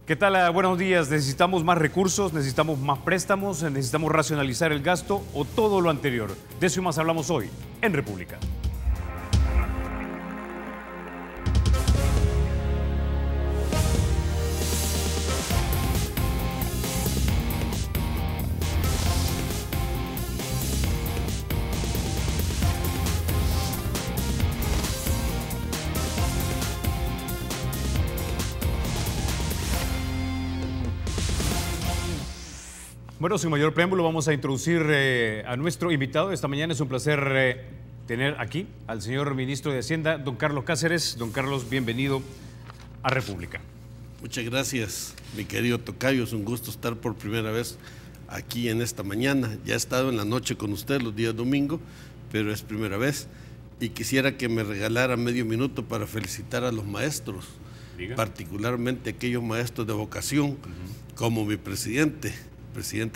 ¿Qué tal? Buenos días. ¿Necesitamos más recursos? ¿Necesitamos más préstamos? ¿Necesitamos racionalizar el gasto? ¿O todo lo anterior? De eso y más hablamos hoy en República. Bueno, sin mayor preámbulo vamos a introducir a nuestro invitado. Esta mañana es un placer tener aquí al señor ministro de Hacienda, don Carlos Cáceres. Don Carlos, bienvenido a República. Muchas gracias, mi querido tocayo. Es un gusto estar por primera vez aquí en esta mañana. Ya he estado en la noche con usted los días domingo, pero es primera vez. Y quisiera que me regalara medio minuto para felicitar a los maestros, particularmente aquellos maestros de vocación, como mi presidente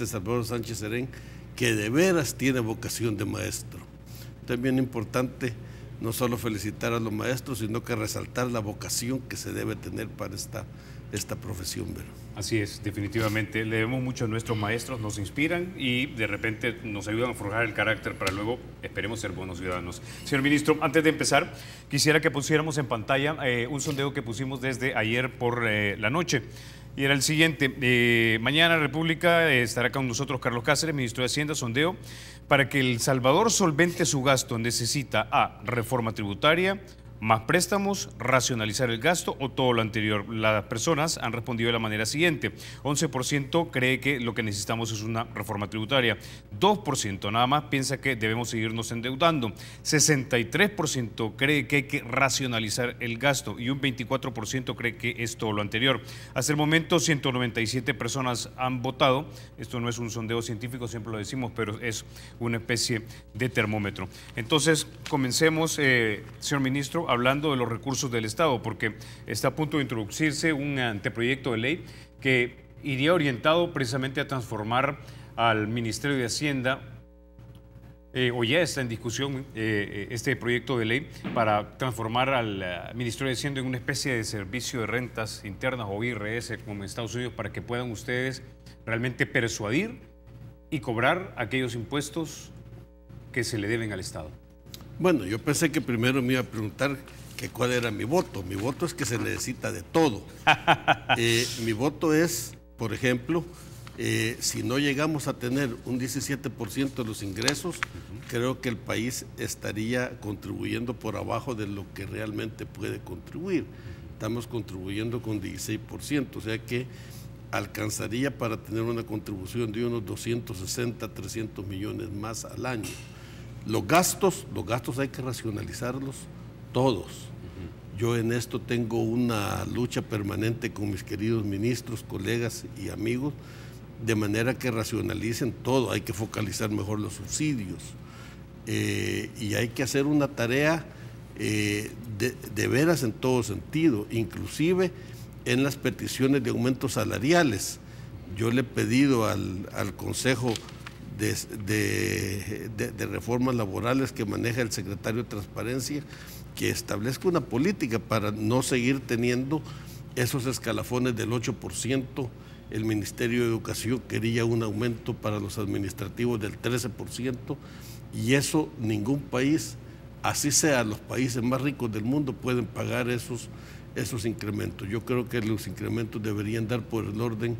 Salvador Sánchez Serén, que de veras tiene vocación de maestro. También es importante no solo felicitar a los maestros, sino que resaltar la vocación que se debe tener para esta profesión, ¿verdad? Así es, definitivamente. Le debemos mucho a nuestros maestros, nos inspiran y de repente nos ayudan a forjar el carácter para luego, esperemos, ser buenos ciudadanos. Señor ministro, antes de empezar, quisiera que pusiéramos en pantalla un sondeo que pusimos desde ayer por la noche. Y era el siguiente: mañana República estará con nosotros Carlos Cáceres, ministro de Hacienda. Sondeo: para que El Salvador solvente su gasto, necesita A, reforma tributaria, más préstamos, racionalizar el gasto o todo lo anterior. Las personas han respondido de la manera siguiente: 11% cree que lo que necesitamos es una reforma tributaria, 2% nada más piensa que debemos seguirnos endeudando, 63% cree que hay que racionalizar el gasto y un 24% cree que es todo lo anterior. Hasta el momento 197 personas han votado. Esto no es un sondeo científico, siempre lo decimos, pero es una especie de termómetro. Entonces, comencemos, señor ministro, hablando de los recursos del Estado, porque está a punto de introducirse un anteproyecto de ley que iría orientado precisamente a transformar al Ministerio de Hacienda, o ya está en discusión este proyecto de ley para transformar al Ministerio de Hacienda en una especie de servicio de rentas internas o IRS como en Estados Unidos, para que puedan ustedes realmente persuadir y cobrar aquellos impuestos que se le deben al Estado. Bueno, yo pensé que primero me iba a preguntar que cuál era mi voto. Mi voto es que se necesita de todo. Mi voto es, por ejemplo, si no llegamos a tener un 17% de los ingresos, creo que el país estaría contribuyendo por abajo de lo que realmente puede contribuir. Estamos contribuyendo con 16%, o sea que alcanzaría para tener una contribución de unos 260, 300 millones más al año. Los gastos hay que racionalizarlos todos. Yo en esto tengo una lucha permanente con mis queridos ministros, colegas y amigos, de manera que racionalicen todo. Hay que focalizar mejor los subsidios y hay que hacer una tarea de veras en todo sentido, inclusive en las peticiones de aumentos salariales. Yo le he pedido al Consejo de reformas laborales que maneja el secretario de Transparencia, que establezca una política para no seguir teniendo esos escalafones del 8%. El Ministerio de Educación quería un aumento para los administrativos del 13%, y eso ningún país, así sea los países más ricos del mundo, pueden pagar esos incrementos. Yo creo que los incrementos deberían dar por el orden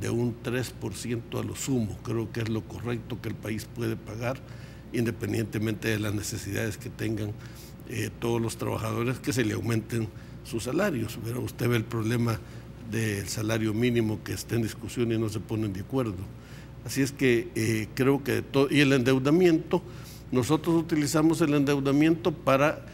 de un 3% a lo sumo. Creo que es lo correcto que el país puede pagar, independientemente de las necesidades que tengan todos los trabajadores, que se le aumenten sus salarios. Pero usted ve el problema del salario mínimo que está en discusión y no se ponen de acuerdo. Así es que creo que todo. Y el endeudamiento, nosotros utilizamos el endeudamiento para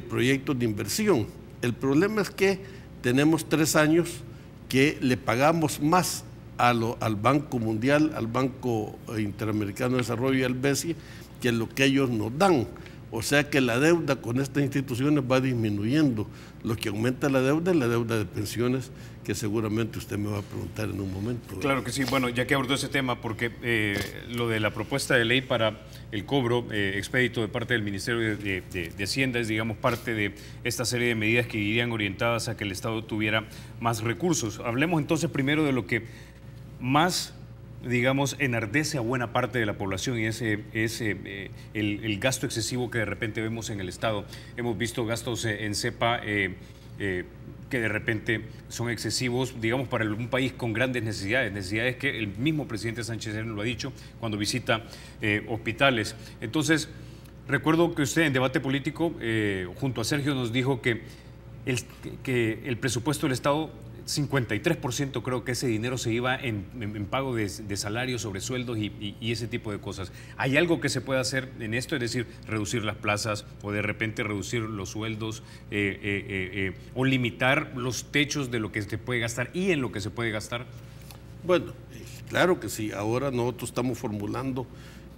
proyectos de inversión. El problema es que tenemos 3 años que le pagamos más al Banco Mundial, al Banco Interamericano de Desarrollo y al BESI, que lo que ellos nos dan. O sea que la deuda con estas instituciones va disminuyendo. Lo que aumenta la deuda es la deuda de pensiones, que seguramente usted me va a preguntar en un momento. Claro que sí. Bueno, ya que abordó ese tema, porque lo de la propuesta de ley para el cobro expedito de parte del Ministerio de Hacienda es, digamos, parte de esta serie de medidas que irían orientadas a que el Estado tuviera más recursos. Hablemos entonces primero de lo que más, digamos, enardece a buena parte de la población, y es el gasto excesivo que de repente vemos en el Estado. Hemos visto gastos en CEPA que de repente son excesivos, digamos, para un país con grandes necesidades que el mismo presidente Sánchez lo ha dicho cuando visita hospitales. Entonces, recuerdo que usted en debate político, junto a Sergio, nos dijo que el presupuesto del Estado, 53% creo que ese dinero se iba en pago de salarios, sobresueldos y ese tipo de cosas. ¿Hay algo que se pueda hacer en esto? Es decir, reducir las plazas o de repente reducir los sueldos o limitar los techos de lo que se puede gastar y en lo que se puede gastar. Bueno, claro que sí. Ahora nosotros estamos formulando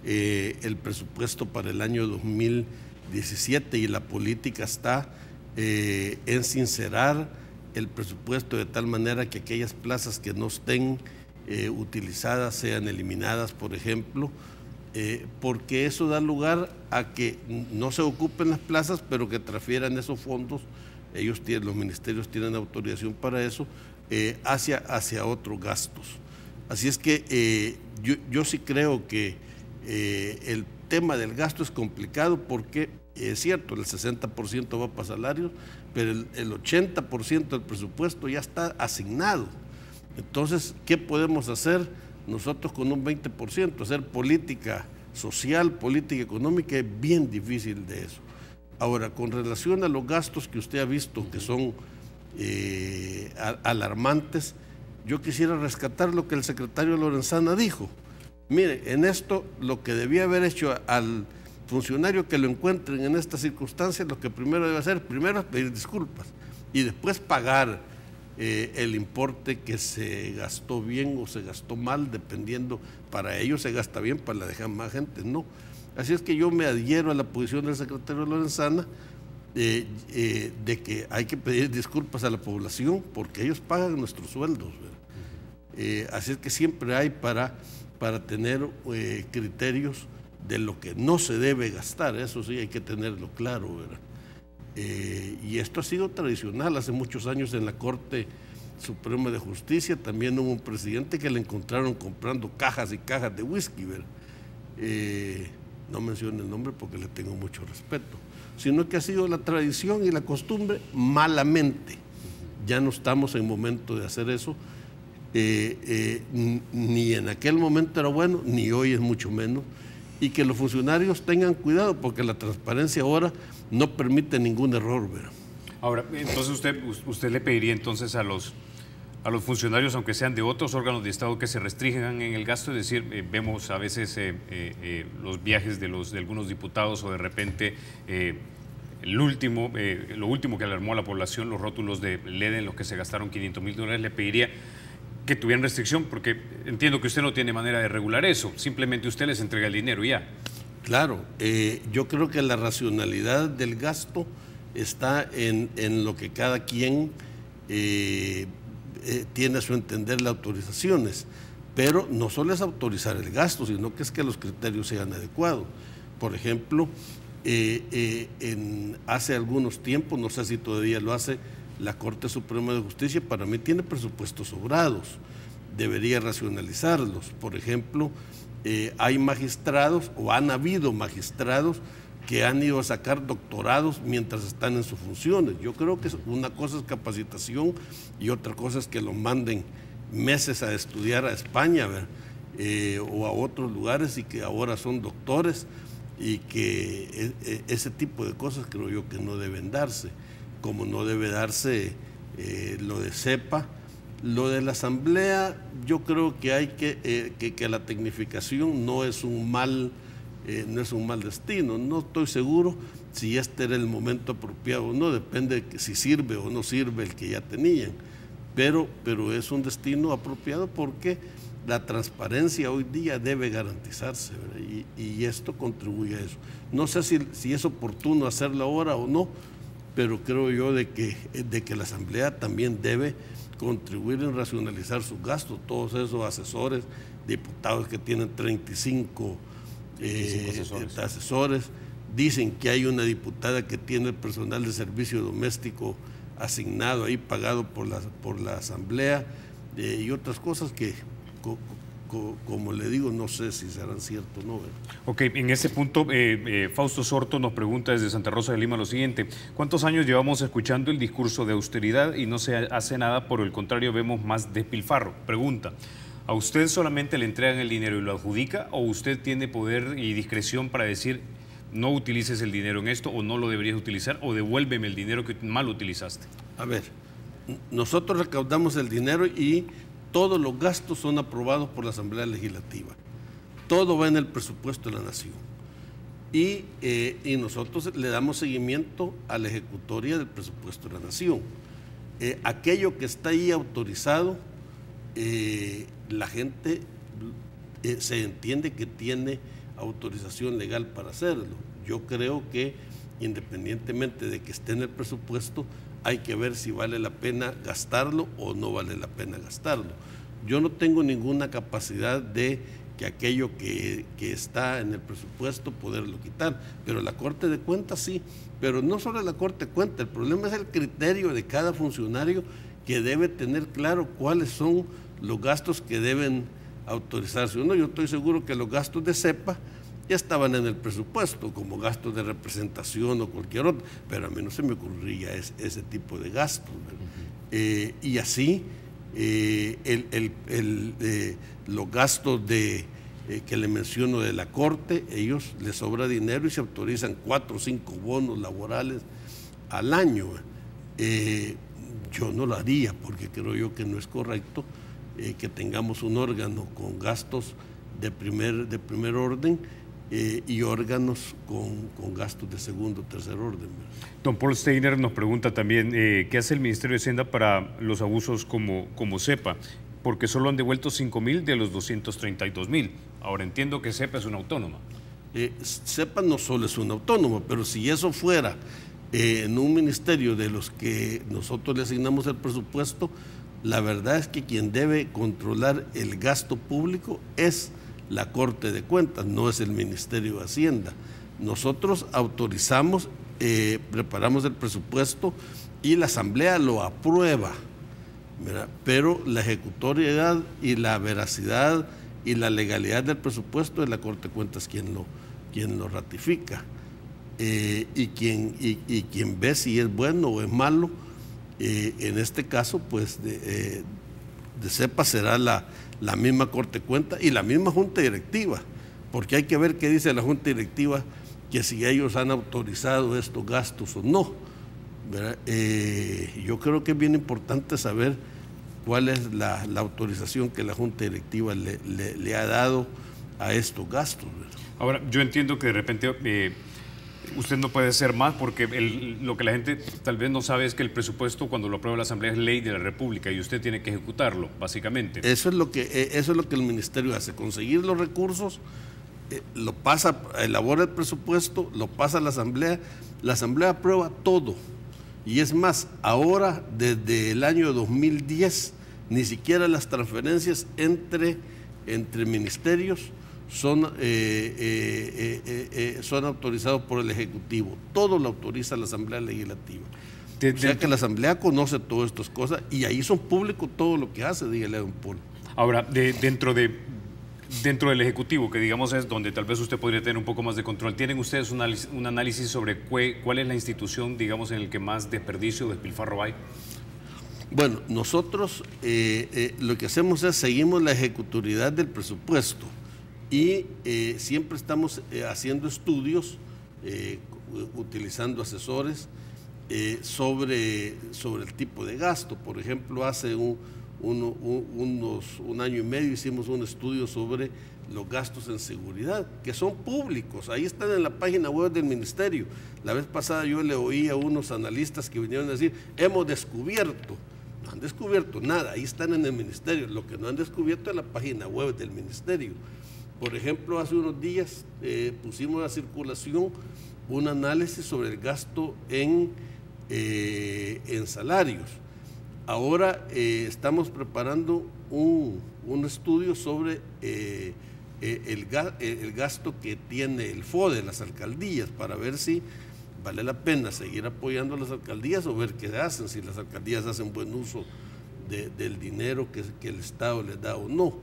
el presupuesto para el año 2017 y la política está en sincerar el presupuesto de tal manera que aquellas plazas que no estén utilizadas sean eliminadas, por ejemplo, porque eso da lugar a que no se ocupen las plazas, pero que transfieran esos fondos, los ministerios tienen autorización para eso, hacia otros gastos. Así es que yo sí creo que el tema del gasto es complicado porque es cierto, el 60% va para salarios, pero el 80% del presupuesto ya está asignado. Entonces, ¿qué podemos hacer nosotros con un 20%? Hacer política social, política económica, es bien difícil de eso. Ahora, con relación a los gastos que usted ha visto, que son alarmantes, yo quisiera rescatar lo que el secretario Lorenzana dijo. Mire, en esto lo que debía haber hecho al funcionario que lo encuentren en estas circunstancias, lo que primero debe hacer, primero es pedir disculpas y después pagar el importe que se gastó bien o se gastó mal, dependiendo. Para ellos se gasta bien, para la dejar más gente no. Así es que yo me adhiero a la posición del secretario Lorenzana de que hay que pedir disculpas a la población porque ellos pagan nuestros sueldos. Así es que siempre hay para tener criterios de lo que no se debe gastar, eso sí hay que tenerlo claro, ¿verdad? Y esto ha sido tradicional. Hace muchos años en la Corte Suprema de Justicia también hubo un presidente que le encontraron comprando cajas y cajas de whisky, ¿verdad? No menciono el nombre porque le tengo mucho respeto, sino que ha sido la tradición y la costumbre malamente. Ya no estamos en momento de hacer eso. Ni en aquel momento era bueno, ni hoy es mucho menos. Y que los funcionarios tengan cuidado porque la transparencia ahora no permite ningún error, ¿verdad? Ahora, entonces usted le pediría entonces a los funcionarios, aunque sean de otros órganos de Estado, que se restrinjan en el gasto. Es decir, vemos a veces los viajes de algunos diputados o de repente lo último que alarmó a la población, los rótulos de LED en los que se gastaron $500,000. Le pediría que tuvieran restricción, porque entiendo que usted no tiene manera de regular eso, simplemente usted les entrega el dinero y ya. Claro, yo creo que la racionalidad del gasto está en lo que cada quien tiene a su entender las autorizaciones, pero no solo es autorizar el gasto, sino que es que los criterios sean adecuados. Por ejemplo, hace algunos tiempos, no sé si todavía lo hace, la Corte Suprema de Justicia para mí tiene presupuestos sobrados, debería racionalizarlos. Por ejemplo, hay magistrados o han habido magistrados que han ido a sacar doctorados mientras están en sus funciones. Yo creo que una cosa es capacitación y otra cosa es que los manden meses a estudiar a España, o a otros lugares y que ahora son doctores, y que ese tipo de cosas creo yo que no deben darse. Como no debe darse lo de CEPA. Lo de la asamblea, yo creo que hay que la tecnificación no es un mal destino. No estoy seguro si este era el momento apropiado o no, depende de si sirve o no sirve el que ya tenían, pero es un destino apropiado porque la transparencia hoy día debe garantizarse, y esto contribuye a eso. No sé si es oportuno hacerlo ahora o no, pero creo yo de que la Asamblea también debe contribuir en racionalizar sus gastos. Todos esos asesores, diputados que tienen 35 asesores, dicen que hay una diputada que tiene el personal de servicio doméstico asignado ahí, pagado por la Asamblea, y otras cosas que, como le digo, no sé si serán ciertos o no. Ok, en ese punto, Fausto Sorto nos pregunta desde Santa Rosa de Lima lo siguiente: ¿cuántos años llevamos escuchando el discurso de austeridad y no se hace nada? Por el contrario, vemos más despilfarro. Pregunta: ¿a usted solamente le entregan el dinero y lo adjudica, o usted tiene poder y discreción para decir no utilices el dinero en esto, o no lo deberías utilizar, o devuélveme el dinero que mal utilizaste? A ver, nosotros recaudamos el dinero y todos los gastos son aprobados por la Asamblea Legislativa. Todo va en el presupuesto de la Nación. Y nosotros le damos seguimiento a la ejecutoria del presupuesto de la Nación. Aquello que está ahí autorizado, la gente se entiende que tiene autorización legal para hacerlo. Yo creo que independientemente de que esté en el presupuesto, hay que ver si vale la pena gastarlo o no vale la pena gastarlo. Yo no tengo ninguna capacidad de que aquello que está en el presupuesto poderlo quitar, pero la Corte de Cuentas sí. Pero no solo la Corte de Cuentas, el problema es el criterio de cada funcionario, que debe tener claro cuáles son los gastos que deben autorizarse. Yo estoy seguro que los gastos de CEPA ya estaban en el presupuesto, como gastos de representación o cualquier otro, pero a mí no se me ocurría ese tipo de gastos. Y así, los gastos que le menciono de la Corte, ellos les sobra dinero y se autorizan 4 o 5 bonos laborales al año. Yo no lo haría, porque creo yo que no es correcto que tengamos un órgano con gastos de primer orden y órganos con gastos de segundo o tercer orden. Don Paul Steiner nos pregunta también qué hace el Ministerio de Hacienda para los abusos como CEPA, porque solo han devuelto 5.000 de los 232.000. Ahora entiendo que CEPA es una autónoma. CEPA no solo es una autónoma, pero si eso fuera en un ministerio de los que nosotros le asignamos el presupuesto, la verdad es que quien debe controlar el gasto público es la Corte de Cuentas, no es el Ministerio de Hacienda. Nosotros autorizamos, preparamos el presupuesto y la Asamblea lo aprueba, ¿verdad? Pero la ejecutoriedad y la veracidad y la legalidad del presupuesto es la Corte de Cuentas quien lo ratifica, y quien ve si es bueno o es malo. En este caso, pues, de CEPA será la misma Corte de Cuentas y la misma Junta Directiva, porque hay que ver qué dice la Junta Directiva, que si ellos han autorizado estos gastos o no, ¿verdad? Yo creo que es bien importante saber cuál es la autorización que la Junta Directiva le ha dado a estos gastos, ¿verdad? Ahora, yo entiendo que de repente usted no puede hacer más, porque lo que la gente tal vez no sabe es que el presupuesto, cuando lo aprueba la Asamblea, es ley de la República y usted tiene que ejecutarlo, básicamente. Eso es lo que el Ministerio hace: conseguir los recursos, lo pasa, elabora el presupuesto, lo pasa a la Asamblea aprueba todo. Y es más, ahora desde el año 2010, ni siquiera las transferencias entre ministerios son autorizados por el Ejecutivo. Todo lo autoriza la Asamblea Legislativa. O sea que la Asamblea conoce todas estas cosas y ahí son públicos todo lo que hace, dígale a don Paul. Ahora, dentro del Ejecutivo, que digamos es donde tal vez usted podría tener un poco más de control, ¿tienen ustedes un análisis sobre cuál es la institución, digamos, en el que más desperdicio o despilfarro hay? Bueno, nosotros lo que hacemos es seguimos la ejecutoriedad del presupuesto y siempre estamos haciendo estudios, utilizando asesores sobre el tipo de gasto. Por ejemplo, hace un año y medio hicimos un estudio sobre los gastos en seguridad, que son públicos, ahí están en la página web del Ministerio. La vez pasada yo le oí a unos analistas que vinieron a decir: hemos descubierto No han descubierto nada, ahí están en el ministerio. Lo que no han descubierto es la página web del ministerio. Por ejemplo, hace unos días pusimos a circulación un análisis sobre el gasto en salarios. Ahora estamos preparando un estudio sobre el gasto que tiene el FODE, las alcaldías, para ver si vale la pena seguir apoyando a las alcaldías o ver qué hacen, si las alcaldías hacen buen uso del dinero que el Estado les da o no.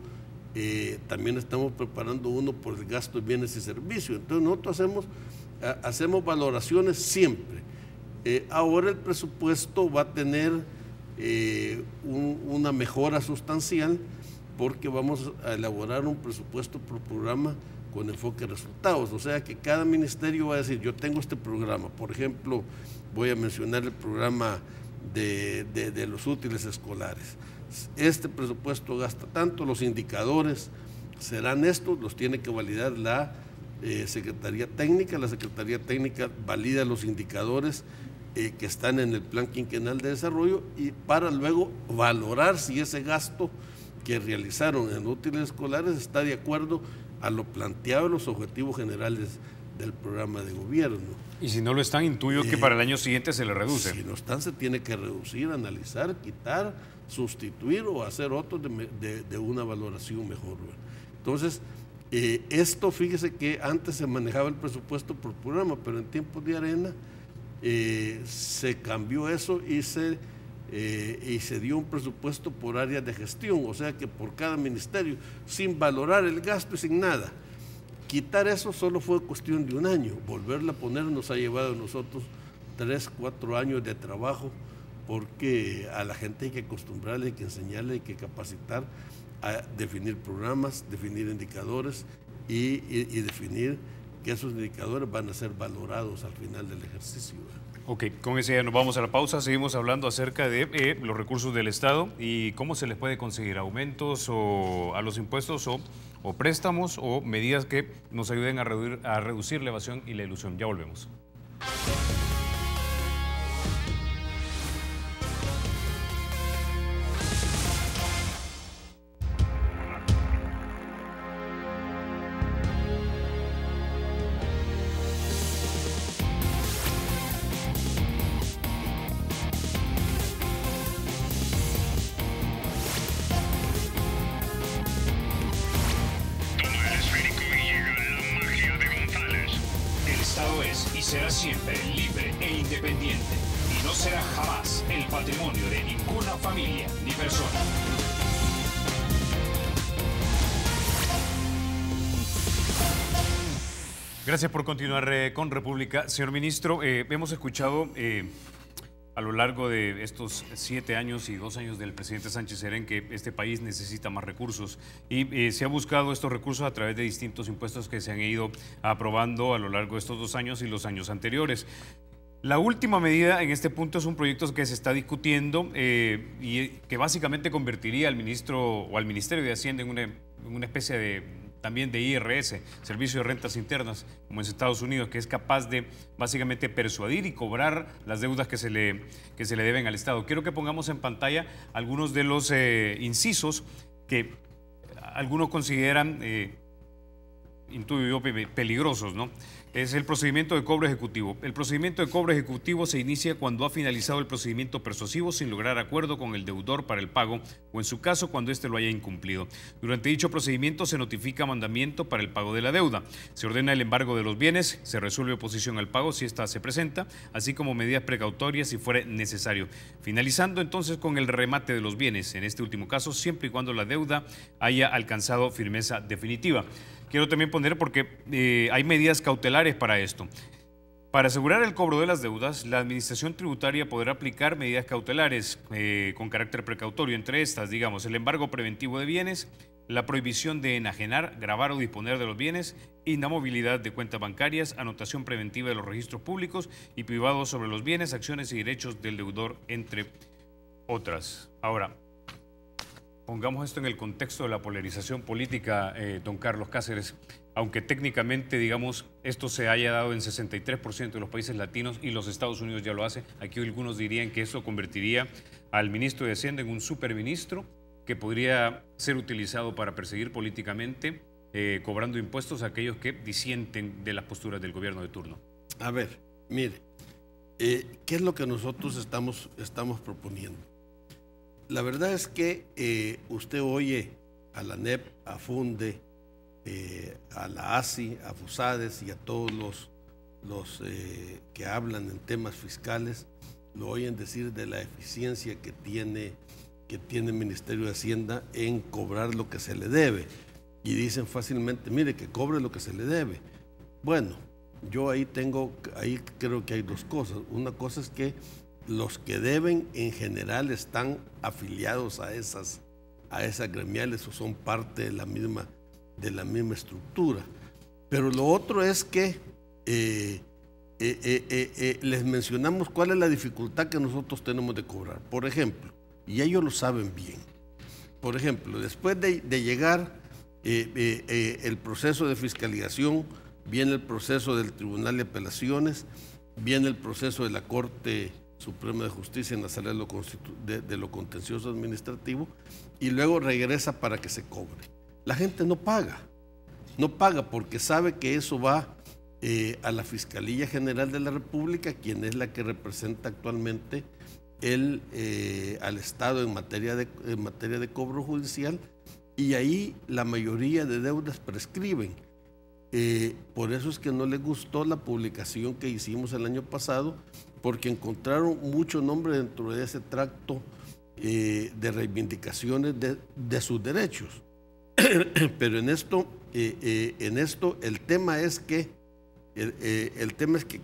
También estamos preparando uno por el gasto de bienes y servicios. Entonces nosotros hacemos valoraciones siempre. Ahora el presupuesto va a tener una mejora sustancial porque vamos a elaborar un presupuesto por programa con enfoque de resultados, o sea que cada ministerio va a decir, yo tengo este programa, por ejemplo, voy a mencionar el programa de los útiles escolares. Este presupuesto gasta tanto, los indicadores serán estos, los tiene que validar la Secretaría Técnica. La Secretaría Técnica valida los indicadores que están en el Plan Quinquenal de Desarrollo y para luego valorar si ese gasto que realizaron en útiles escolares está de acuerdo a lo planteado en los objetivos generales del programa de gobierno. Y si no lo están, intuyo que para el año siguiente se le reduce. Si no están, se tiene que reducir, analizar, quitar, sustituir o hacer otro de una valoración mejor. Entonces, esto, fíjese que antes se manejaba el presupuesto por programa, pero en tiempos de Arena se cambió eso y se dio un presupuesto por áreas de gestión, o sea que por cada ministerio, sin valorar el gasto y sin nada. Quitar eso solo fue cuestión de un año, volverla a poner nos ha llevado a nosotros 3, 4 años de trabajo, porque a la gente hay que acostumbrarle, hay que enseñarle, hay que capacitar a definir programas, definir indicadores y definir que esos indicadores van a ser valorados al final del ejercicio. Ok, con ese ya nos vamos a la pausa. Seguimos hablando acerca de los recursos del Estado y cómo se les puede conseguir aumentos a los impuestos o préstamos o medidas que nos ayuden a reducir la evasión y la ilusión. Ya volvemos. Será siempre libre e independiente y no será jamás el patrimonio de ninguna familia ni persona. Gracias por continuar con República. Señor ministro, hemos escuchado a lo largo de estos 7 años y 2 años del presidente Sánchez Serén que este país necesita más recursos y se ha buscado estos recursos a través de distintos impuestos que se han ido aprobando a lo largo de estos 2 años y los años anteriores. La última medida en este punto es un proyecto que se está discutiendo y que básicamente convertiría al ministro o al Ministerio de Hacienda en una especie de también de IRS, Servicio de Rentas Internas, como en Estados Unidos, que es capaz de básicamente persuadir y cobrar las deudas que se le deben al Estado. Quiero que pongamos en pantalla algunos de los incisos que algunos consideran, intuyo yo, peligrosos, ¿no? Es el procedimiento de cobro ejecutivo. El procedimiento de cobro ejecutivo se inicia cuando ha finalizado el procedimiento persuasivo sin lograr acuerdo con el deudor para el pago o, en su caso, cuando éste lo haya incumplido. Durante dicho procedimiento se notifica mandamiento para el pago de la deuda. Se ordena el embargo de los bienes, se resuelve oposición al pago si ésta se presenta, así como medidas precautorias si fuere necesario. Finalizando entonces con el remate de los bienes, en este último caso, siempre y cuando la deuda haya alcanzado firmeza definitiva. Quiero también poner porque hay medidas cautelares para esto. Para asegurar el cobro de las deudas, la Administración Tributaria podrá aplicar medidas cautelares con carácter precautorio. Entre estas, digamos, el embargo preventivo de bienes, la prohibición de enajenar, gravar o disponer de los bienes, inamovilidad de cuentas bancarias, anotación preventiva de los registros públicos y privados sobre los bienes, acciones y derechos del deudor, entre otras. Ahora, pongamos esto en el contexto de la polarización política, don Carlos Cáceres. Aunque técnicamente, digamos, esto se haya dado en 63% de los países latinos y los Estados Unidos ya lo hace, aquí algunos dirían que eso convertiría al ministro de Hacienda en un superministro que podría ser utilizado para perseguir políticamente, cobrando impuestos a aquellos que disienten de las posturas del gobierno de turno? A ver, mire, ¿qué es lo que nosotros estamos proponiendo? La verdad es que usted oye a la NEP, a FUNDE, a la ASI, a FUSADES y a todos los que hablan en temas fiscales, lo oyen decir de la eficiencia que tiene el Ministerio de Hacienda en cobrar lo que se le debe. Y dicen fácilmente, mire, que cobre lo que se le debe. Bueno, yo ahí creo que hay dos cosas. Una cosa es que los que deben en general están afiliados a esas gremiales o son parte de la misma estructura. Pero lo otro es que les mencionamos cuál es la dificultad que nosotros tenemos de cobrar. Por ejemplo, y ellos lo saben bien, por ejemplo, después de llegar el proceso de fiscalización, viene el proceso del Tribunal de Apelaciones, viene el proceso de la Corte Suprema de Justicia en la sala de lo contencioso administrativo, y luego regresa para que se cobre. La gente no paga porque sabe que eso va a la Fiscalía General de la República, quien es la que representa actualmente al Estado en materia de cobro judicial, y ahí la mayoría de deudas prescriben. Por eso es que no les gustó la publicación que hicimos el año pasado, porque encontraron mucho nombre dentro de ese tracto de reivindicaciones de sus derechos. Pero en esto el tema es que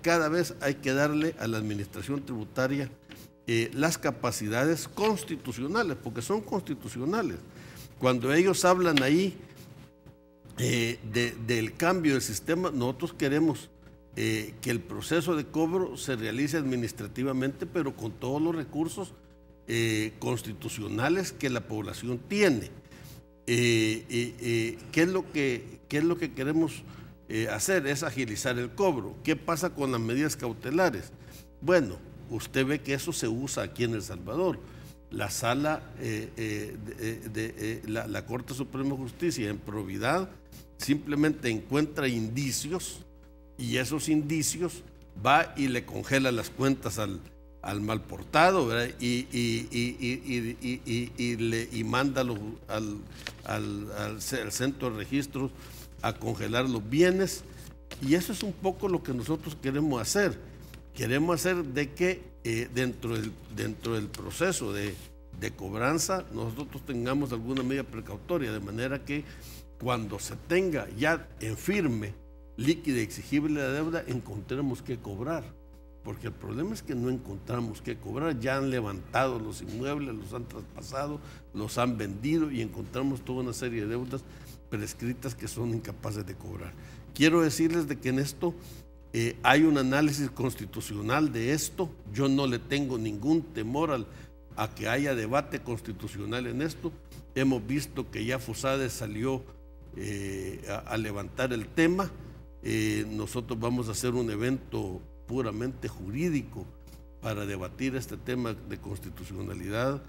cada vez hay que darle a la administración tributaria las capacidades constitucionales, porque son constitucionales. Cuando ellos hablan ahí del cambio del sistema, nosotros queremos que el proceso de cobro se realice administrativamente, pero con todos los recursos constitucionales que la población tiene. ¿Qué es lo que queremos hacer? Es agilizar el cobro. ¿Qué pasa con las medidas cautelares? Bueno, usted ve que eso se usa aquí en El Salvador. La sala la Corte Suprema de Justicia en probidad simplemente encuentra indicios, y esos indicios va y le congela las cuentas al mal portado, ¿verdad? Y manda al centro de registros a congelar los bienes. Y eso es un poco lo que nosotros queremos hacer. Queremos hacer de que dentro del proceso de cobranza nosotros tengamos alguna medida precautoria, de manera que cuando se tenga ya en firme, líquida y exigible la deuda, encontremos qué cobrar. Porque el problema es que no encontramos qué cobrar. Ya han levantado los inmuebles, los han traspasado, los han vendido, y encontramos toda una serie de deudas prescritas que son incapaces de cobrar. Quiero decirles de que en esto hay un análisis constitucional de esto. Yo no le tengo ningún temor a que haya debate constitucional en esto. Hemos visto que ya FUSADES salió a levantar el tema. Nosotros vamos a hacer un evento puramente jurídico para debatir este tema de constitucionalidad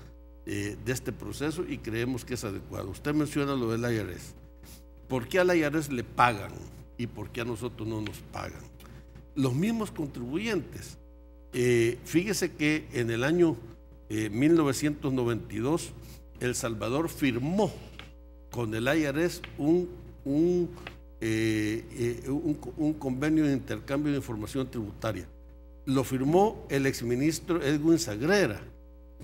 de este proceso, y creemos que es adecuado. Usted menciona lo del IRS. ¿Por qué al IRS le pagan y por qué a nosotros no nos pagan? Los mismos contribuyentes. Fíjese que en el año 1992 El Salvador firmó con el IRS un convenio de intercambio de información tributaria. Lo firmó el exministro Edwin Sagrera.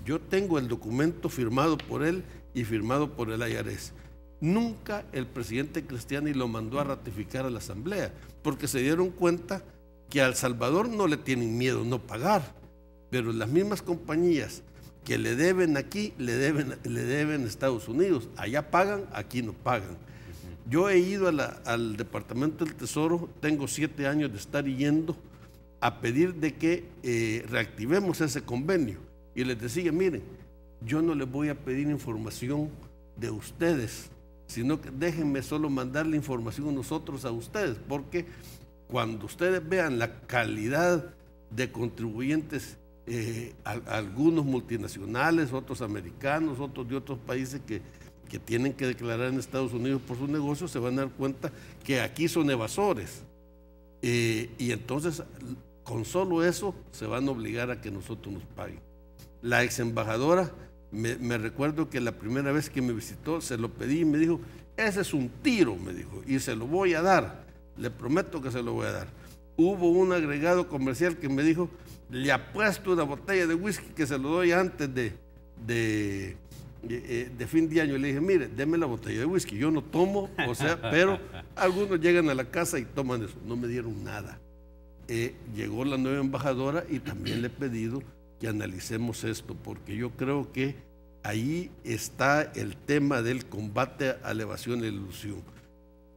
Yo tengo el documento firmado por él y firmado por el IRS. Nunca el presidente Cristiani lo mandó a ratificar a la Asamblea, porque se dieron cuenta que a El Salvador no le tienen miedo no pagar, pero las mismas compañías que le deben aquí, le deben a Estados Unidos. Allá pagan, aquí no pagan. Yo he ido al Departamento del Tesoro, tengo 7 años de estar yendo a pedir de que reactivemos ese convenio. Y les decía, miren, yo no les voy a pedir información de ustedes, sino que déjenme solo mandarle información nosotros a ustedes, porque cuando ustedes vean la calidad de contribuyentes algunos multinacionales, otros americanos, otros de otros países que tienen que declarar en Estados Unidos por sus negocios, se van a dar cuenta que aquí son evasores. Y entonces, con solo eso, se van a obligar a que nosotros nos paguen. La ex embajadora, me recuerdo que la primera vez que me visitó, se lo pedí y me dijo, ese es un tiro, me dijo, y se lo voy a dar, le prometo que se lo voy a dar. Hubo un agregado comercial que me dijo, le apuesto una botella de whisky que se lo doy antes de fin de año. Le dije, mire, deme la botella de whisky, yo no tomo, o sea, pero algunos llegan a la casa y toman eso. No me dieron nada. Llegó la nueva embajadora y también le he pedido que analicemos esto, porque yo creo que ahí está el tema del combate a la evasión y la elusión.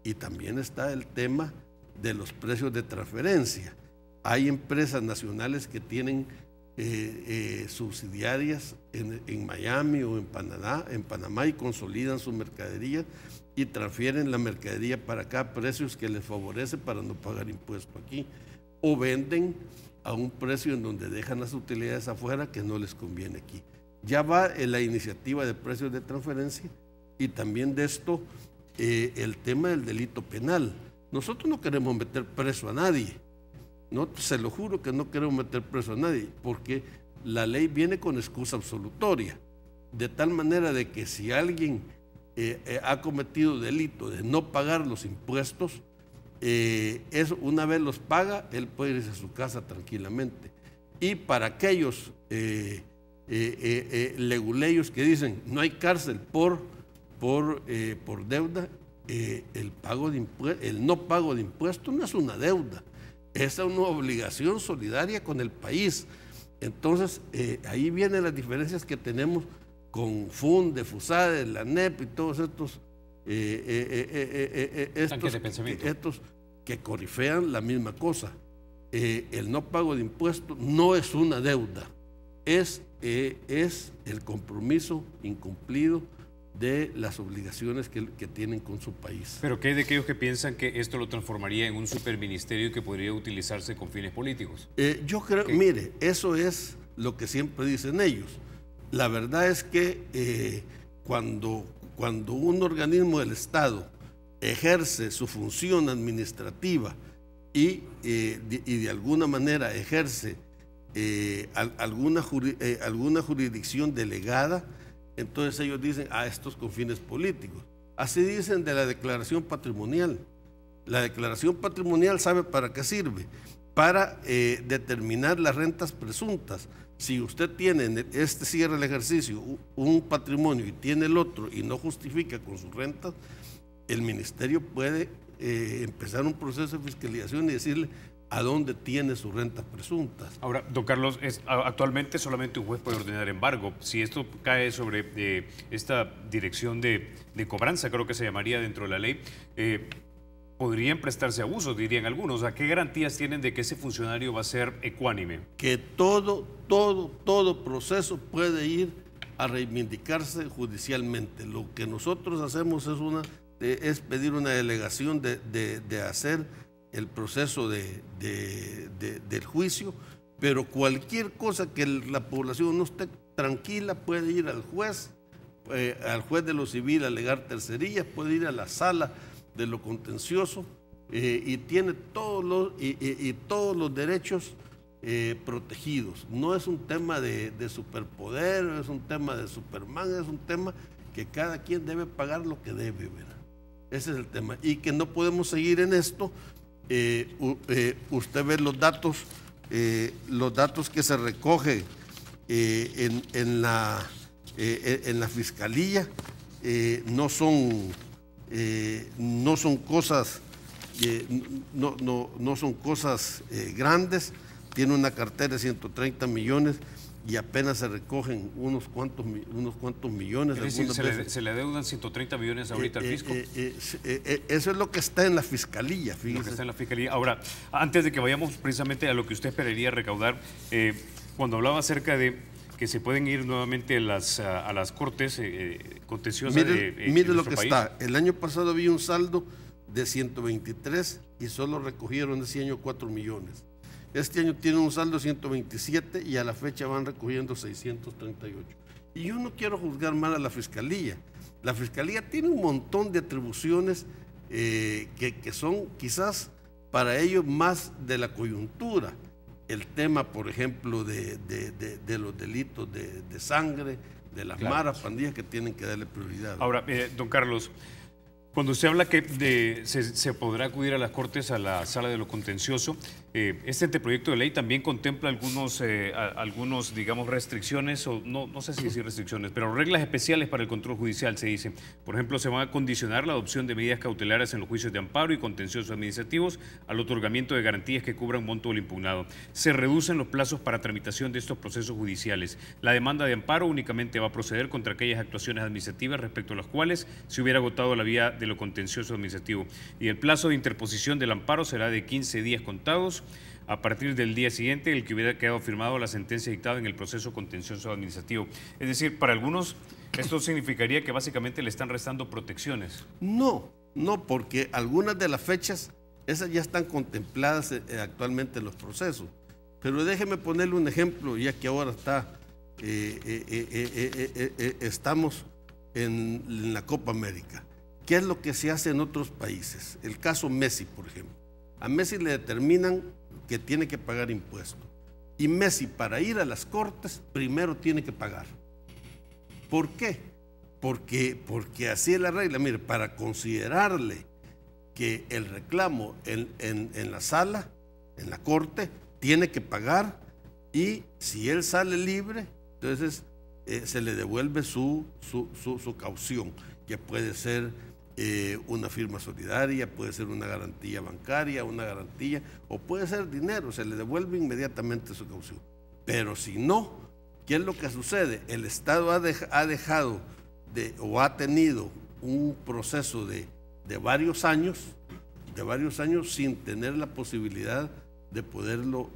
Y también está el tema de los precios de transferencia. Hay empresas nacionales que tienen subsidiarias en Miami o en Panamá y consolidan su mercadería y transfieren la mercadería para acá a precios que les favorece para no pagar impuesto aquí, o venden a un precio en donde dejan las utilidades afuera que no les conviene aquí. Ya va en la iniciativa de precios de transferencia y también de esto el tema del delito penal. Nosotros no queremos meter preso a nadie. No, se lo juro que no queremos meter preso a nadie, porque la ley viene con excusa absolutoria, de tal manera de que si alguien ha cometido delito de no pagar los impuestos, eso, una vez los paga, él puede irse a su casa tranquilamente. Y para aquellos leguleyos que dicen no hay cárcel por deuda, el no pago de impuestos no es una deuda. Esa es una obligación solidaria con el país. Entonces, ahí vienen las diferencias que tenemos con FUNDE, FUSADE, la NEP y todos estos que corifean la misma cosa. El no pago de impuestos no es una deuda, es el compromiso incumplido de las obligaciones que tienen con su país. ¿Pero qué hay de aquellos que piensan que esto lo transformaría en un superministerio que podría utilizarse con fines políticos? Yo creo, mire, eso es lo que siempre dicen ellos. La verdad es que cuando un organismo del Estado ejerce su función administrativa y de alguna manera ejerce alguna jurisdicción delegada, entonces ellos dicen, estos con fines políticos. Así dicen de la declaración patrimonial. La declaración patrimonial, ¿sabe para qué sirve? Para determinar las rentas presuntas. Si usted tiene en este cierre del ejercicio un patrimonio y tiene el otro y no justifica con sus rentas, el ministerio puede empezar un proceso de fiscalización y decirle a dónde tiene sus rentas presuntas. Ahora, don Carlos, actualmente solamente un juez puede ordenar embargo. Si esto cae sobre esta dirección de cobranza, creo que se llamaría dentro de la ley, podrían prestarse abusos, dirían algunos. ¿A qué garantías tienen de que ese funcionario va a ser ecuánime? Que todo proceso puede ir a reivindicarse judicialmente. Lo que nosotros hacemos es pedir una delegación de hacer el proceso del juicio, pero cualquier cosa que la población no esté tranquila puede ir al juez de lo civil a alegar tercerías, puede ir a la sala de lo contencioso y tiene todos los derechos protegidos. No es un tema de superpoder, no es un tema de Superman, es un tema que cada quien debe pagar lo que debe, ¿verdad? Ese es el tema. Y que no podemos seguir en esto. Usted ve los datos que se recogen en la fiscalía, no son cosas grandes. Tiene una cartera de 130 millones y apenas se recogen unos cuantos millones. Es decir, se le adeudan 130 millones ahorita al fisco. Eso es lo que está en la fiscalía, fíjese. Lo que está en la fiscalía. Ahora, antes de que vayamos precisamente a lo que usted esperaría recaudar, cuando hablaba acerca de que se pueden ir nuevamente a las cortes contenciosas mire lo que país. Está. El año pasado había un saldo de 123 y solo recogieron ese año 4 millones. Este año tienen un saldo de 127 y a la fecha van recogiendo 638. Y yo no quiero juzgar mal a la Fiscalía. La Fiscalía tiene un montón de atribuciones que son quizás para ellos más de la coyuntura. El tema, por ejemplo, de los delitos de sangre, de las maras, pandillas que tienen que darle prioridad. Ahora, don Carlos, cuando usted habla que se podrá acudir a las Cortes, a la sala de lo contencioso, este anteproyecto de ley también contempla algunos, digamos, restricciones, o no sé si decir restricciones, pero reglas especiales para el control judicial, se dice. Por ejemplo, se van a condicionar la adopción de medidas cautelares en los juicios de amparo y contenciosos administrativos al otorgamiento de garantías que cubran monto del impugnado. Se reducen los plazos para tramitación de estos procesos judiciales. La demanda de amparo únicamente va a proceder contra aquellas actuaciones administrativas respecto a las cuales se hubiera agotado la vía de lo contencioso administrativo. Y el plazo de interposición del amparo será de 15 días contados a partir del día siguiente el que hubiera quedado firmado la sentencia dictada en el proceso contencioso administrativo. Es decir, para algunos esto significaría que básicamente le están restando protecciones. No, porque algunas de las fechas, esas ya están contempladas actualmente en los procesos. Pero déjeme ponerle un ejemplo, ya que ahora estamos en la Copa América. ¿Qué es lo que se hace en otros países? El caso Messi, por ejemplo. A Messi le determinan que tiene que pagar impuestos. Y Messi, para ir a las Cortes, primero tiene que pagar. ¿Por qué? Porque así es la regla. Mire, para considerarle que el reclamo en la sala, en la Corte, tiene que pagar, y si él sale libre, entonces se le devuelve su caución, que puede ser una firma solidaria, puede ser una garantía bancaria, una garantía, o puede ser dinero, se le devuelve inmediatamente su caución. Pero si no, ¿qué es lo que sucede? El Estado ha dejado o ha tenido un proceso de varios años sin tener la posibilidad de poderlo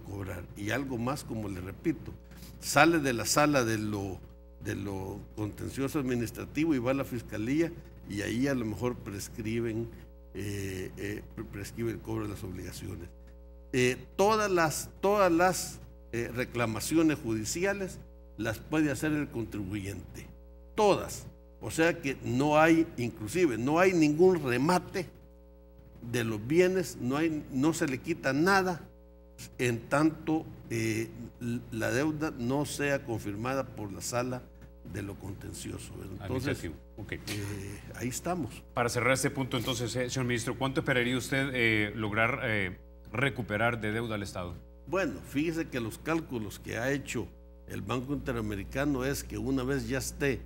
cobrar. Y algo más, como le repito, sale de la sala de lo contencioso administrativo y va a la Fiscalía, y ahí a lo mejor prescribe el cobro de las obligaciones. Todas las reclamaciones judiciales las puede hacer el contribuyente, todas. O sea que no hay ningún remate de los bienes, no se le quita nada en tanto la deuda no sea confirmada por la sala de lo contencioso. Entonces, okay. Ahí estamos. Para cerrar este punto, entonces, señor ministro, ¿cuánto esperaría usted lograr recuperar de deuda al Estado? Bueno, fíjese que los cálculos que ha hecho el Banco Interamericano es que una vez ya esté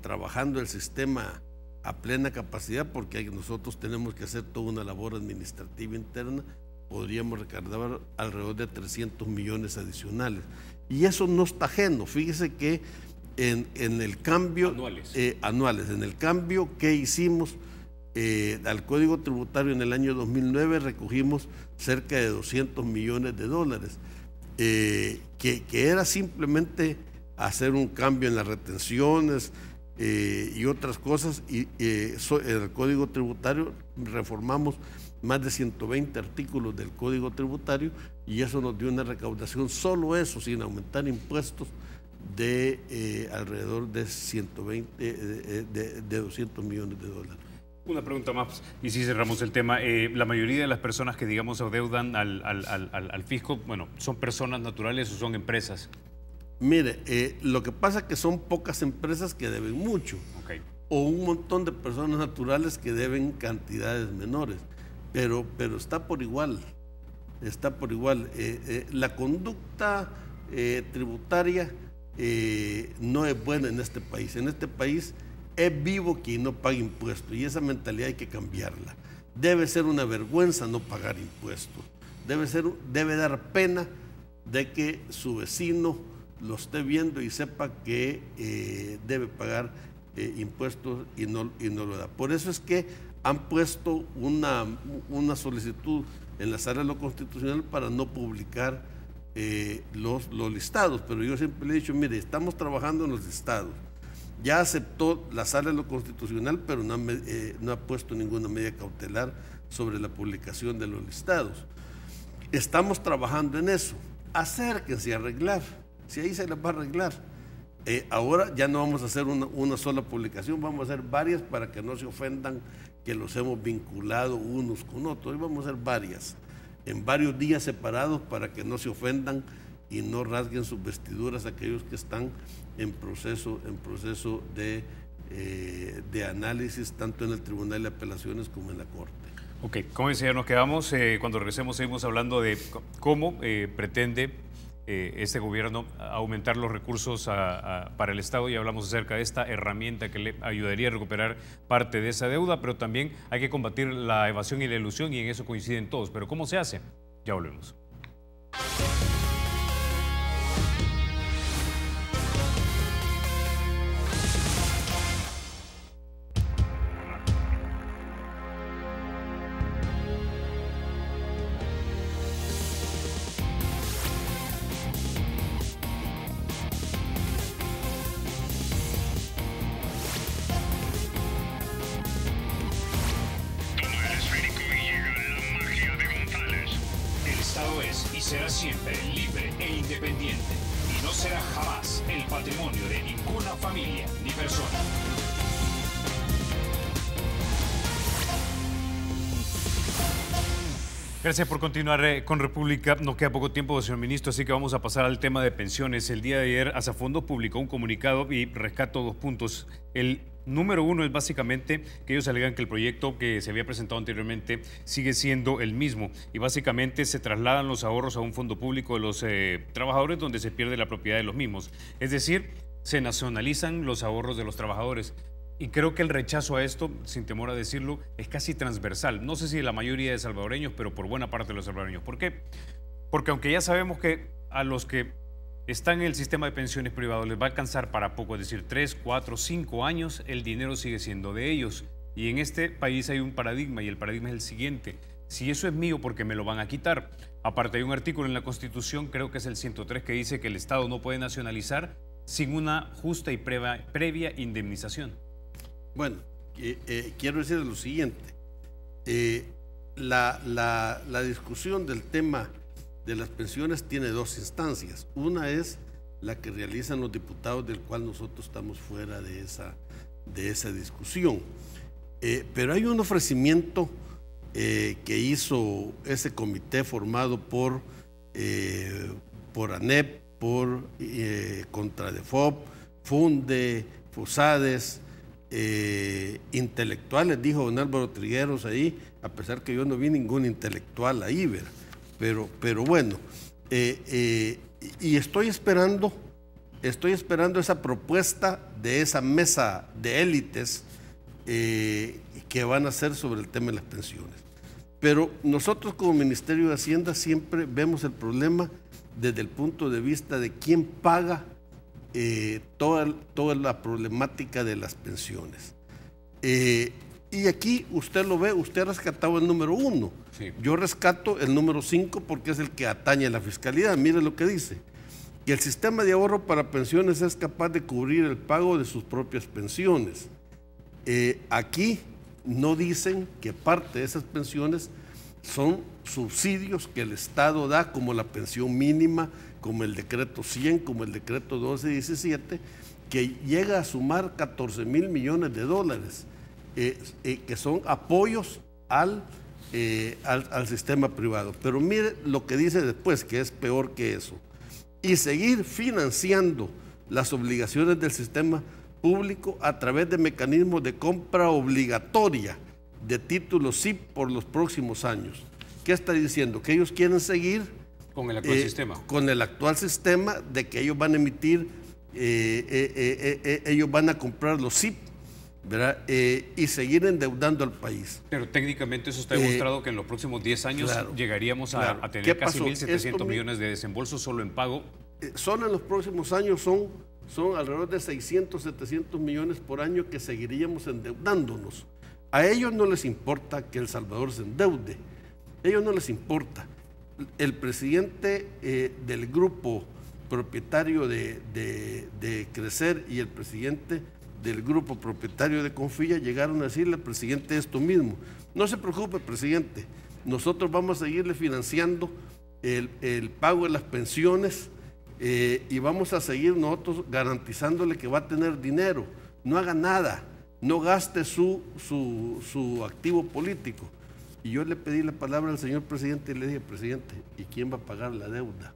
trabajando el sistema a plena capacidad, porque nosotros tenemos que hacer toda una labor administrativa interna, podríamos recaudar alrededor de 300 millones adicionales. Y eso no está ajeno. Fíjese que en el cambio anuales, en el cambio que hicimos al Código Tributario en el año 2009, recogimos cerca de 200 millones de dólares, que era simplemente hacer un cambio en las retenciones y otras cosas, y en el Código Tributario reformamos más de 120 artículos del Código Tributario, y eso nos dio una recaudación, solo eso, sin aumentar impuestos, de alrededor de 200 millones de dólares. Una pregunta más, y si cerramos el tema. La mayoría de las personas que, digamos, adeudan al fisco, bueno, ¿son personas naturales o son empresas? Mire, lo que pasa es que son pocas empresas que deben mucho, okay, o un montón de personas naturales que deben cantidades menores, pero está por igual, la conducta tributaria no es buena en este país. En este país es vivo quien no paga impuestos, y esa mentalidad hay que cambiarla. Debe ser una vergüenza no pagar impuestos, debe dar pena de que su vecino lo esté viendo y sepa que debe pagar impuestos y no lo da. Por eso es que han puesto una solicitud en la sala de lo constitucional para no publicar los listados, pero yo siempre le he dicho, mire, estamos trabajando en los listados. Ya aceptó la sala de lo constitucional, pero no ha puesto ninguna medida cautelar sobre la publicación de los listados. Estamos trabajando en eso. Acérquense a arreglar, si ahí se les va a arreglar. Ahora ya no vamos a hacer una sola publicación, vamos a hacer varias para que no se ofendan que los hemos vinculado unos con otros. Hoy vamos a hacer varias, en varios días separados para que no se ofendan y no rasguen sus vestiduras aquellos que están en proceso de análisis tanto en el Tribunal de Apelaciones como en la Corte. Ok, como decía, nos quedamos, cuando regresemos seguimos hablando de cómo pretende este gobierno aumentar los recursos para el Estado, y hablamos acerca de esta herramienta que le ayudaría a recuperar parte de esa deuda, pero también hay que combatir la evasión y la ilusión, y en eso coinciden todos. Pero ¿cómo se hace? Ya volvemos. Será siempre libre e independiente y no será jamás el patrimonio de ninguna familia ni persona. Gracias por continuar con República. Nos queda poco tiempo, señor ministro, así que vamos a pasar al tema de pensiones. El día de ayer, Asafondo publicó un comunicado y rescato 2 puntos. El número 1 es básicamente que ellos alegan que el proyecto que se había presentado anteriormente sigue siendo el mismo, y básicamente se trasladan los ahorros a un fondo público de los trabajadores donde se pierde la propiedad de los mismos. Es decir, se nacionalizan los ahorros de los trabajadores. Y creo que el rechazo a esto, sin temor a decirlo, es casi transversal. No sé si la mayoría de salvadoreños, pero por buena parte de los salvadoreños. ¿Por qué? Porque aunque ya sabemos que a los que están en el sistema de pensiones privado les va a alcanzar para poco, es decir, 3, 4, 5 años, el dinero sigue siendo de ellos. Y en este país hay un paradigma, y el paradigma es el siguiente: si eso es mío, ¿por qué me lo van a quitar? Aparte, hay un artículo en la Constitución, creo que es el 103, que dice que el Estado no puede nacionalizar sin una justa y previa indemnización. Bueno, quiero decir lo siguiente. La discusión del tema de las pensiones tiene 2 instancias. Una es la que realizan los diputados, del cual nosotros estamos fuera de esa discusión. Pero hay un ofrecimiento que hizo ese comité formado por ANEP, por Contradefop, FUNDE, FUSADES, intelectuales, dijo don Álvaro Trigueros ahí, a pesar que yo no vi ningún intelectual ahí, ¿verdad? Pero bueno, y estoy esperando esa propuesta de esa mesa de élites que van a hacer sobre el tema de las pensiones. Pero nosotros como Ministerio de Hacienda siempre vemos el problema desde el punto de vista de quién paga toda la problemática de las pensiones. Y aquí usted lo ve, usted ha rescatado el número 1. Sí. Yo rescato el número 5 porque es el que atañe a la fiscalidad. Mire lo que dice: que el sistema de ahorro para pensiones es capaz de cubrir el pago de sus propias pensiones. Aquí no dicen que parte de esas pensiones son subsidios que el Estado da, como la pensión mínima, como el decreto 100, como el decreto 1217, que llega a sumar 14,000 millones de dólares, que son apoyos al sistema privado. Pero mire lo que dice después, que es peor que eso: y seguir financiando las obligaciones del sistema público a través de mecanismos de compra obligatoria de títulos SIP por los próximos años. ¿Qué está diciendo? Que ellos quieren seguir con el actual sistema. Con el actual sistema de que ellos van a emitir, ellos van a comprar los SIP, ¿verdad? Y seguir endeudando al país. Pero técnicamente eso está demostrado que en los próximos 10 años llegaríamos a tener casi 1.700 millones de desembolsos solo en pago. Solo en los próximos años son alrededor de 600, 700 millones por año que seguiríamos endeudándonos. A ellos no les importa que El Salvador se endeude. A ellos no les importa. El presidente del grupo propietario de Crecer y el presidente del grupo propietario de Confía llegaron a decirle al presidente esto mismo: no se preocupe, presidente, nosotros vamos a seguirle financiando el pago de las pensiones, y vamos a seguir nosotros garantizándole que va a tener dinero. No haga nada, no gaste su activo político. Y yo le pedí la palabra al señor presidente y le dije, presidente, ¿y quién va a pagar la deuda?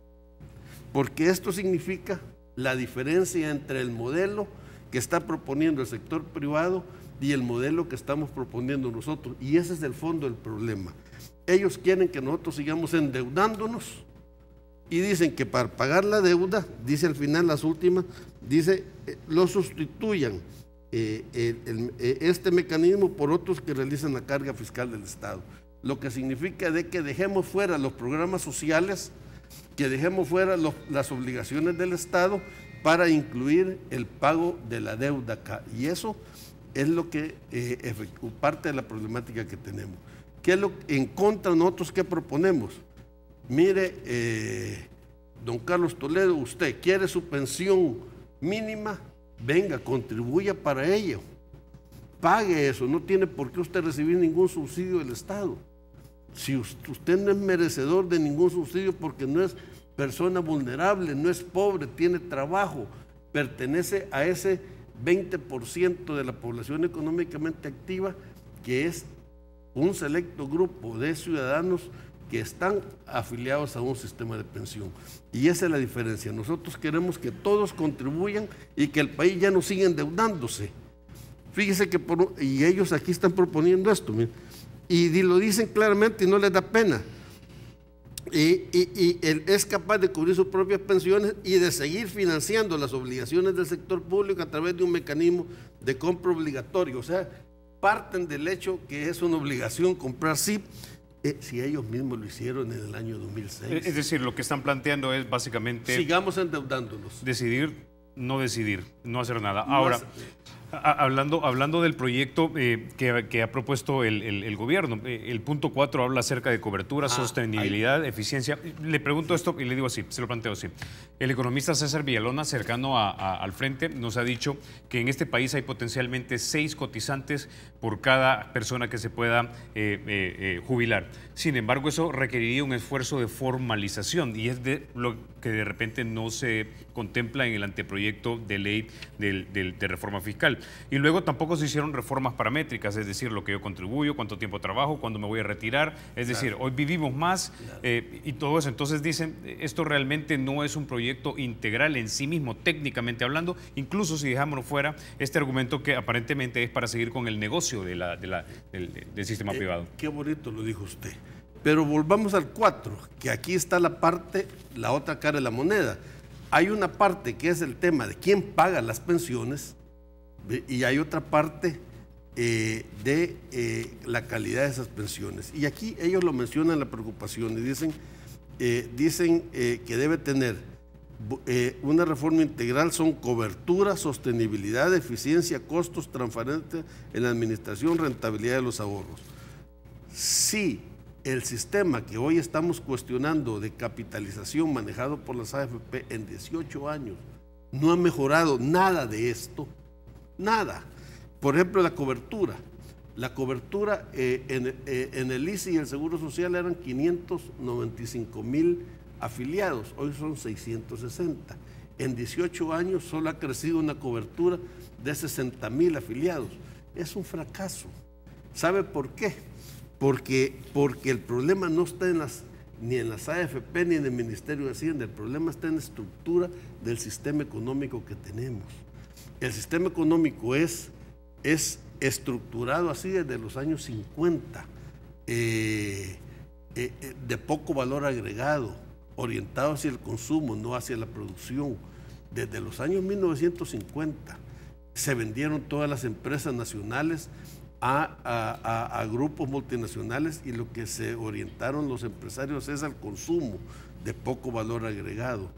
Porque esto significa la diferencia entre el modelo que está proponiendo el sector privado y el modelo que estamos proponiendo nosotros. Y ese es el fondo del problema. Ellos quieren que nosotros sigamos endeudándonos y dicen que para pagar la deuda, dice al final las últimas, dice, lo sustituyan este mecanismo por otros que realizan la carga fiscal del Estado. Lo que significa de que dejemos fuera los programas sociales, que dejemos fuera las obligaciones del Estado para incluir el pago de la deuda acá. Y eso es lo que parte de la problemática que tenemos. ¿Qué es lo en contra nosotros que proponemos? Mire, don Carlos Toledo, usted quiere su pensión mínima, venga, contribuya para ello. Pague eso, no tiene por qué usted recibir ningún subsidio del Estado. Si usted no es merecedor de ningún subsidio porque no es persona vulnerable, no es pobre, tiene trabajo, pertenece a ese 20% de la población económicamente activa, que es un selecto grupo de ciudadanos que están afiliados a un sistema de pensión. Y esa es la diferencia. Nosotros queremos que todos contribuyan y que el país ya no siga endeudándose. Fíjese que y ellos aquí están proponiendo esto, miren, y lo dicen claramente y no les da pena. Y él es capaz de cubrir sus propias pensiones y de seguir financiando las obligaciones del sector público a través de un mecanismo de compra obligatorio. O sea, parten del hecho que es una obligación comprar SIP, si ellos mismos lo hicieron en el año 2006. Es decir, lo que están planteando es básicamente... sigamos endeudándonos. Decidir, no hacer nada. Ahora... Hablando del proyecto que ha propuesto el gobierno, el punto 4 habla acerca de cobertura, sostenibilidad, eficiencia. Le pregunto esto y le digo así, se lo planteo así. El economista César Villalona, cercano al frente, nos ha dicho que en este país hay potencialmente 6 cotizantes por cada persona que se pueda jubilar. Sin embargo, eso requeriría un esfuerzo de formalización y es de lo que de repente no se contempla en el anteproyecto de ley de reforma fiscal. Y luego tampoco se hicieron reformas paramétricas, es decir, lo que yo contribuyo, cuánto tiempo trabajo, cuándo me voy a retirar, es decir, hoy vivimos más y todo eso. Entonces dicen, esto realmente no es un proyecto integral en sí mismo, técnicamente hablando, incluso si dejamos fuera este argumento que aparentemente es para seguir con el negocio del sistema privado. Qué bonito lo dijo usted. Pero volvamos al 4, que aquí está la otra cara de la moneda. Hay una parte que es el tema de quién paga las pensiones y hay otra parte de la calidad de esas pensiones. Y aquí ellos lo mencionan la preocupación y dicen que debe tener una reforma integral, son cobertura, sostenibilidad, eficiencia, costos, transparencia en la administración, rentabilidad de los ahorros. Sí. El sistema que hoy estamos cuestionando de capitalización manejado por las AFP en 18 años no ha mejorado nada de esto, nada. Por ejemplo, la cobertura. La cobertura en el ICE y el Seguro Social eran 595,000 afiliados, hoy son 660. En 18 años solo ha crecido una cobertura de 60,000 afiliados. Es un fracaso. ¿Sabe por qué? Porque el problema no está ni en las AFP ni en el Ministerio de Hacienda, el problema está en la estructura del sistema económico que tenemos. El sistema económico es estructurado así desde los años 50, de poco valor agregado, orientado hacia el consumo, no hacia la producción. Desde los años 1950 se vendieron todas las empresas nacionales a grupos multinacionales y lo que se orientaron los empresarios es al consumo de poco valor agregado.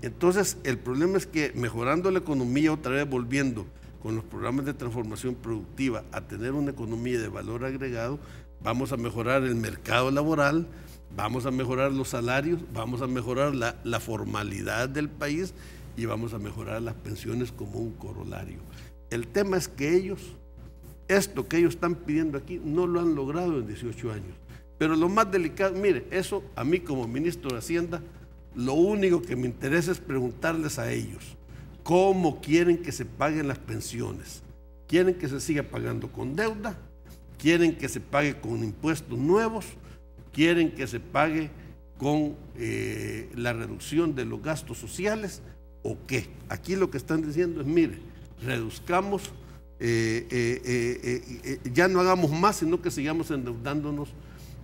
Entonces el problema es que mejorando la economía, otra vez volviendo con los programas de transformación productiva a tener una economía de valor agregado, vamos a mejorar el mercado laboral, vamos a mejorar los salarios, vamos a mejorar la formalidad del país y vamos a mejorar las pensiones como un corolario. El tema es que esto que ellos están pidiendo aquí no lo han logrado en 18 años. Pero lo más delicado, mire, eso a mí como ministro de Hacienda, lo único que me interesa es preguntarles a ellos cómo quieren que se paguen las pensiones. ¿Quieren que se siga pagando con deuda? ¿Quieren que se pague con impuestos nuevos? ¿Quieren que se pague con la reducción de los gastos sociales o qué? Aquí lo que están diciendo es, mire, reduzcamos, ya no hagamos más, sino que sigamos endeudándonos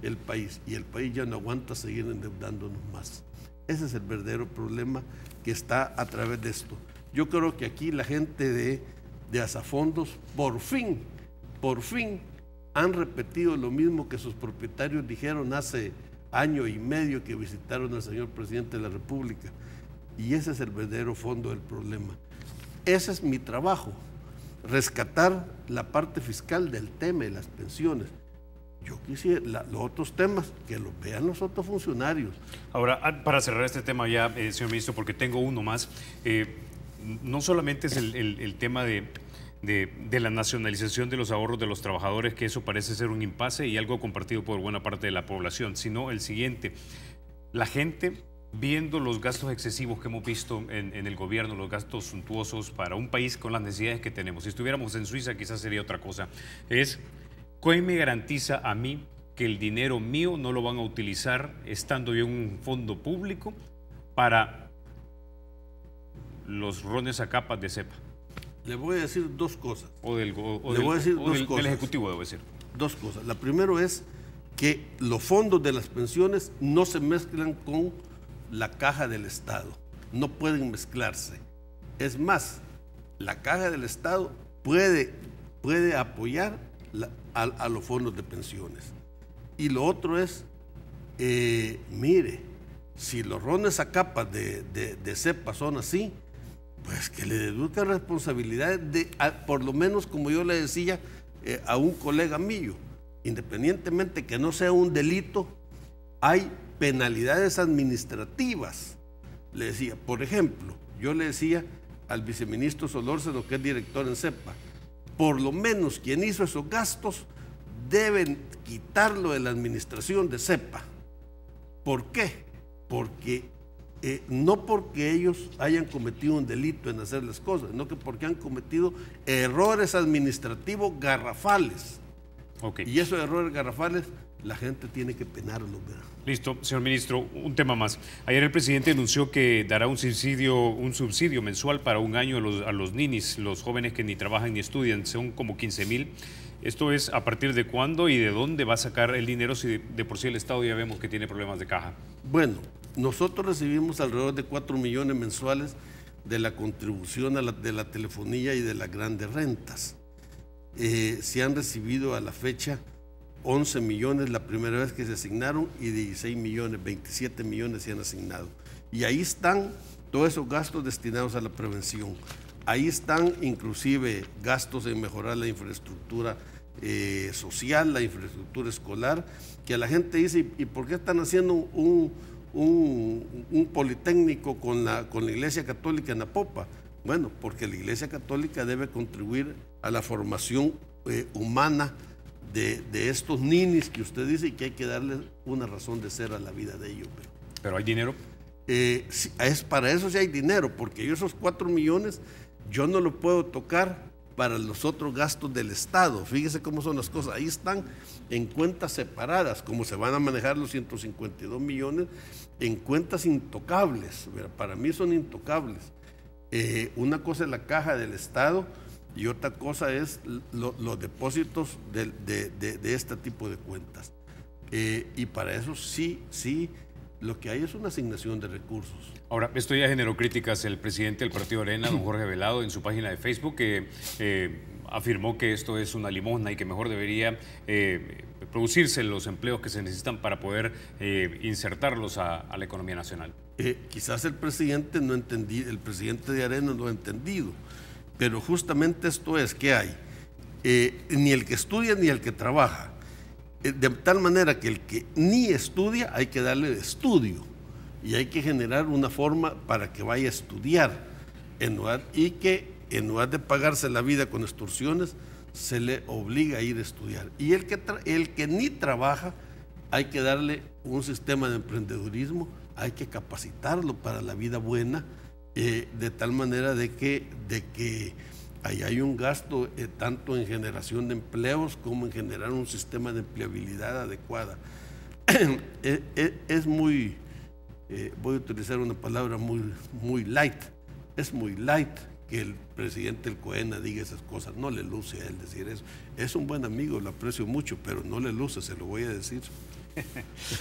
el país, y el país ya no aguanta seguir endeudándonos más. Ese es el verdadero problema que está a través de esto. Yo creo que aquí la gente de Asafondos por fin han repetido lo mismo que sus propietarios dijeron hace año y medio que visitaron al señor presidente de la República, y ese es el verdadero fondo del problema. Ese es mi trabajo, rescatar la parte fiscal del tema de las pensiones. Yo quisiera los otros temas que los vean los otros funcionarios. Ahora, para cerrar este tema ya, señor ministro, porque tengo uno más, no solamente es el tema de la nacionalización de los ahorros de los trabajadores, que eso parece ser un impasse y algo compartido por buena parte de la población, sino el siguiente: la gente, viendo los gastos excesivos que hemos visto en el gobierno, los gastos suntuosos para un país con las necesidades que tenemos. Si estuviéramos en Suiza quizás sería otra cosa. ¿Quién me garantiza a mí que el dinero mío no lo van a utilizar estando yo en un fondo público para los rones a capas de cepa? Le voy a decir dos cosas. Del Ejecutivo, debo decir. Dos cosas. La primera es que los fondos de las pensiones no se mezclan con la caja del Estado. No pueden mezclarse. Es más, la caja del Estado puede apoyar a los fondos de pensiones. Y lo otro es, mire, si los rones a capas de cepa son así, pues que le deduzcan responsabilidades por lo menos, como yo le decía a un colega mío, independientemente que no sea un delito, hay penalidades administrativas. Le decía, por ejemplo, yo le decía al viceministro Solórzano, que es director en CEPA, por lo menos quien hizo esos gastos deben quitarlo de la administración de CEPA. ¿Por qué? Porque no porque ellos hayan cometido un delito en hacer las cosas, sino que porque han cometido errores administrativos garrafales. Okay. Y esos errores garrafales la gente tiene que penarlos, ¿verdad? Listo, señor ministro, un tema más. Ayer el presidente anunció que dará un subsidio mensual para un año a los ninis, los jóvenes que ni trabajan ni estudian, son como 15,000. ¿Esto es a partir de cuándo y de dónde va a sacar el dinero si de por sí el Estado ya vemos que tiene problemas de caja? Bueno, nosotros recibimos alrededor de 4 millones mensuales de la contribución de la telefonía y de las grandes rentas. Se han recibido a la fecha 11 millones la primera vez que se asignaron y 16 millones, 27 millones se han asignado. Y ahí están todos esos gastos destinados a la prevención. Ahí están inclusive gastos en mejorar la infraestructura social, la infraestructura escolar, que la gente dice, ¿y por qué están haciendo un politécnico con la Iglesia Católica en Apopa? Bueno, porque la Iglesia Católica debe contribuir a la formación humana de estos ninis que usted dice, y que hay que darle una razón de ser a la vida de ellos. ¿Pero hay dinero? Para eso sí hay dinero, porque yo esos 4 millones yo no lo puedo tocar para los otros gastos del Estado. Fíjese cómo son las cosas. Ahí están en cuentas separadas, como se van a manejar los 152 millones en cuentas intocables. Para mí son intocables. Una cosa es la caja del Estado y otra cosa es los depósitos de este tipo de cuentas. Y para eso sí, lo que hay es una asignación de recursos. Ahora, esto ya generó críticas. El presidente del Partido Arena, don Jorge Velado, en su página de Facebook, afirmó que esto es una limosna y que mejor debería producirse los empleos que se necesitan para poder insertarlos a la economía nacional. Quizás el presidente el presidente de Arena no ha entendido, pero justamente esto es que hay ni el que estudia ni el que trabaja. De tal manera que el que ni estudia hay que darle estudio y hay que generar una forma para que vaya a estudiar y que en lugar de pagarse la vida con extorsiones se le obliga a ir a estudiar. Y el que ni trabaja, hay que darle un sistema de emprendedurismo, hay que capacitarlo para la vida buena, de tal manera de que ahí hay un gasto tanto en generación de empleos como en generar un sistema de empleabilidad adecuada. Es muy, voy a utilizar una palabra muy light, es muy light que el presidente del COENA diga esas cosas, no le luce a él decir eso. Es un buen amigo, lo aprecio mucho, pero no le luce, se lo voy a decir.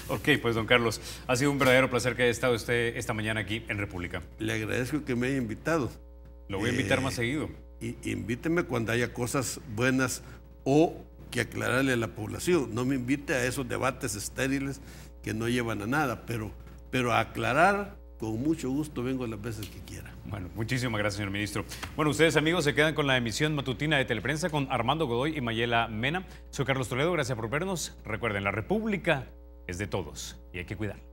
Ok, pues don Carlos, ha sido un verdadero placer que haya estado usted esta mañana aquí en República. Le agradezco que me haya invitado. Lo voy a invitar más seguido. Y invíteme cuando haya cosas buenas o que aclararle a la población. No me invite a esos debates estériles que no llevan a nada, pero a aclarar, con mucho gusto vengo las veces que quiera. Bueno, muchísimas gracias, señor ministro. Bueno, ustedes, amigos, se quedan con la emisión matutina de Teleprensa con Armando Godoy y Mayela Mena. Soy Carlos Toledo, gracias por vernos. Recuerden, la República es de todos y hay que cuidarla.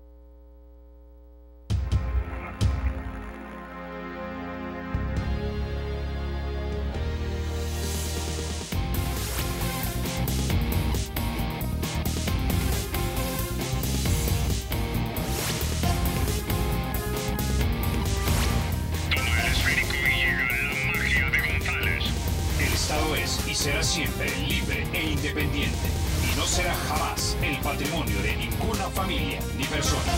Será siempre libre e independiente y no será jamás el patrimonio de ninguna familia ni persona.